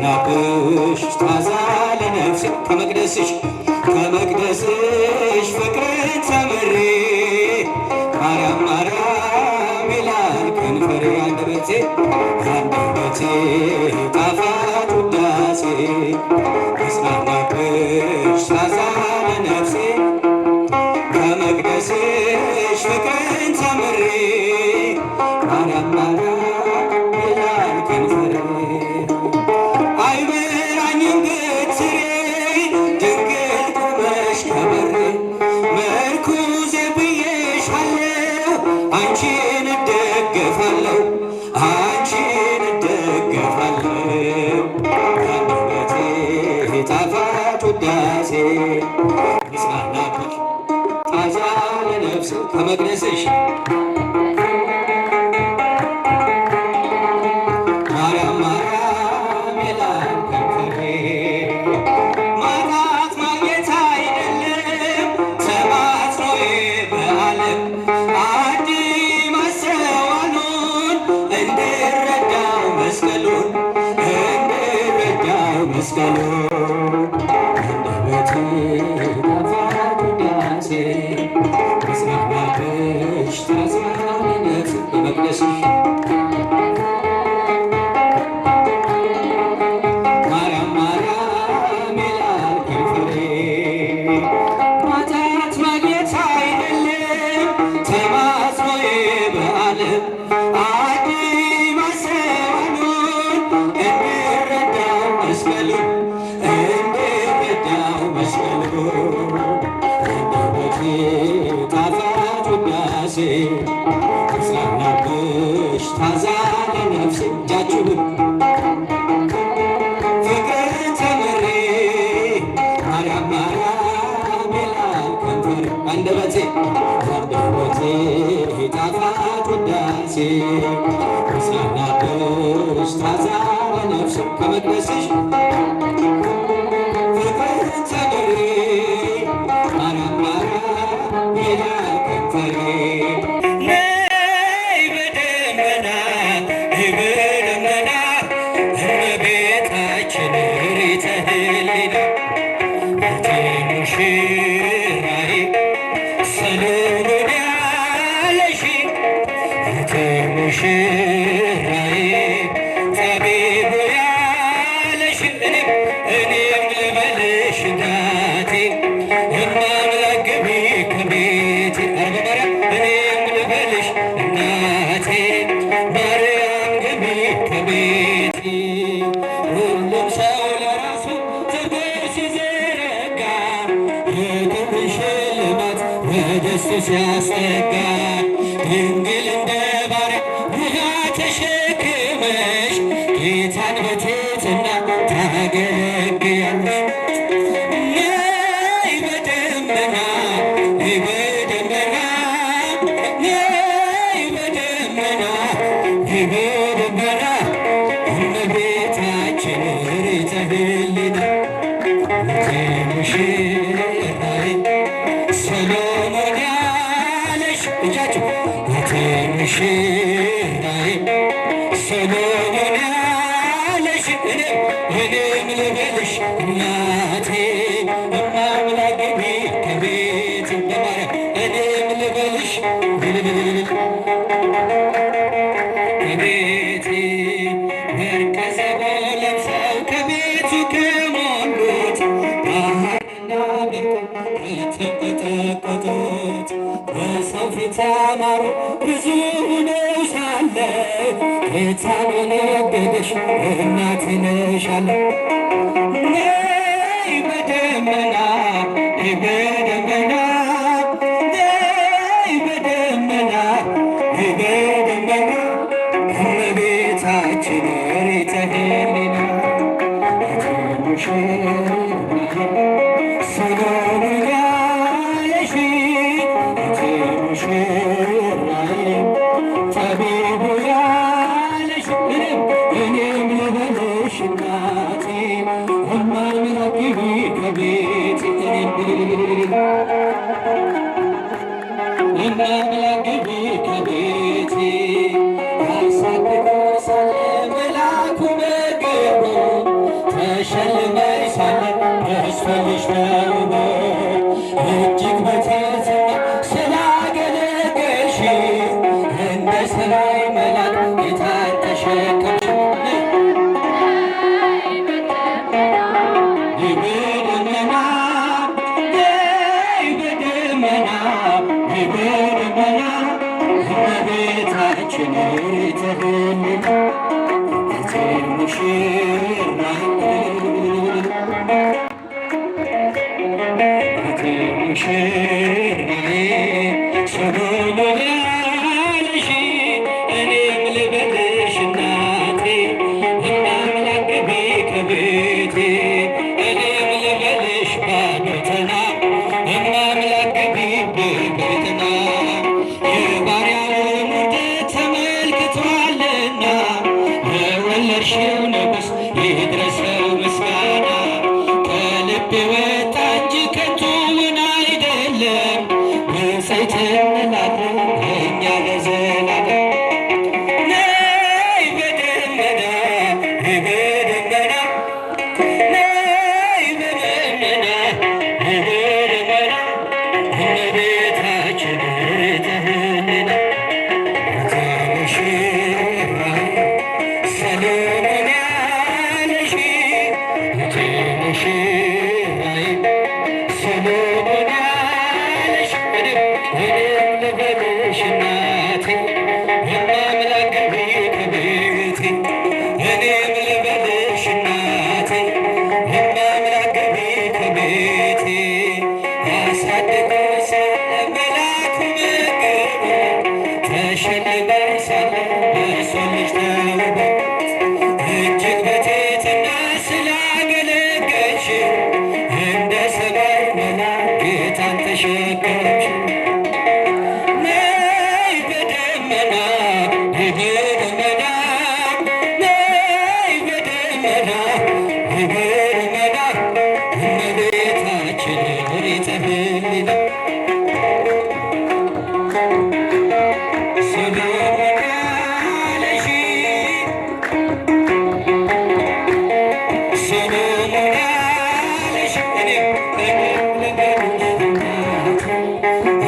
ምስጋናብሽ ታዛ ለነፍሴ ከመቅደስሽ ፍቅርን ተምሬ ማርያም ማርያም ይላል ከንፈሬ አንደበቴ ጣፋጭ ውዳሴ ምስጋናብሽ ታዛ ለነፍሴ ከመቅደስሽ ፍቅርን ተምሬ ማርያም ማርያም ይላል ከንፈሬ አይበራኝም በትሬ ድንግል ቆመሽ ከበሬ ምርኩዜ ብዬሻለሁ አንቺን እደገፋለሁ አንደበቴ ጣፋጭ ውዳሴ ምስጋናብሽ ታዛ ለነፍሴ ከመቅደስሽ ማርያም ማርያም ይላል ከንፈሬ ማጣት ማግኘት አይደለም ተማጽኖዬ በዓለም አዲ ማስተዋሉን እንድረዳው መስቀሉን አንደበቴ ጣፋጭ ውዳሴ ምስጋናብሽ ታዛ ለነፍሴ ከመቅደስሽ ማርያም ማርያም ይላል ከንፈሬ ማጣት ማግኘት አይደለም ተማጽኖዬ በዓለም አዲ ማስተዋሉን እንድረዳው መስቀሉን አንደበቴ ጣፋጭ ውዳሴ ምስጋናብሽ ታዛ ለነፍሴ እጃችሁን ፍቅርን ተምሬ ማርያም ማርያም ይላል ከንፈሬ አንደበቴ ጣፋጭ ውዳሴ ምስጋናብሽ ታዛ ለነፍሴ ከመቅደስሽ እኔም ልበልሽ እናቴ እናምለግቢ ከቤቴ እኔም ልበልሽ እናቴ ማርያም ግቢ ከቤቴ ሁሉም ሰው ለራሱ ትርጉም ሲዘረጋ የክብርሽ ልማት ወደሱ ሲያስጠጋ ድንግል እንደ ባሪያ ውሃ ተሸክመሽ ጌታን በትሕትና ታገለግያለሽ። ነይ በደመና ነይ በደመና ነይ በደመና ነይ በደመና እመቤታችን ርዕሰ ሕሊና ሙሽራዬ ሰሎሞን ያለሽ እጃችሁ ሙሽራዬ ሰሎሞን ያለሽ እኔም ልበልሽ እናቴ እማምላክ ግቢ ከቤቴ በማርያም እኔም ልበልሽ ከቤቴ ወርቀ ዘቦ ለብሰው ከቤቱ ከሞሉት ባህርና ከተንቀጠቀጡት በሰው ፊት ያማሩ ብዙ ሆነው ሳለ ጌታን የነገደሽ እናቴ ነሽ አለ። ነይ በደመና ነይ በደመና ነይ በደመና ነይ በደመና እመቤታችን ርዕሰ ሕሊና ሰሎሞን ያለሽ ሙሽራዬ ጠቢቡ ያለሽ እኔም ልበልሽ እናቴ እማምላክ ግቢ ከቤቴ እማምላክ ግቢ ከቤቴ ያሳድጎ ሳለ መልአኩ በግርግሙ በሰማይ መልአክ ጌታን ተሸከምሽ በደመና በደመና በደመና እመቤታችን ትህልን ሙሽራ ሙሽራዬ ሰሎሞን ያለሽ እኔም ልበልሽ እናቴ እናምላክ ግቢ ከቤቴ እኔም ልበልሽ ባዶተና እናምላክ ግቢ በቤትና የባሪያውን ውርደት ተመልክቷልና ለወለድሽው ንጉሥ ይድረሰው ምስጋና ከልቤ ወጣ እንጂ ከንቱውን አይደለም ብፅዕት እንላለን እኛ ለዘላለም። ነይ በደመና በደመና ነይ በደመና በደመና እመቤታችን ትህልና ሙሽራዬ ሰሎሞን ያለሽ ሙሽራዬ ሰሎሞን ያለሽ እኔም ልበልሽ እናቴ እናምላክ ግቢ ከቤቴ እኔም ልበልሽ እናቴ እናምላክ ግቢ ከቤቴ ያሳደገኝ ሳለ መልአኩ መገቡ ተሸልመኝ ሳለ በሰው ልጅ ተውቦ እጅግ በትሕትና ስላገለገልሽው እንደ ሰማይ መልአክ ጌታን ተሸከምሽው። ነይ በደመና በደመና ነይ በደመና በደመና እመቤታችን ትህልና ሰሎሞን ያለሽ ሰሎሞን ያለሽ እኔም ልበልሽ እናቴ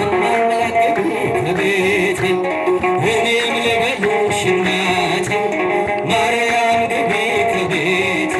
እናምላክ ግቢ ከቤቴ እኔም ልበልሽ እናቴ ማርያም ግቢ ከቤቴ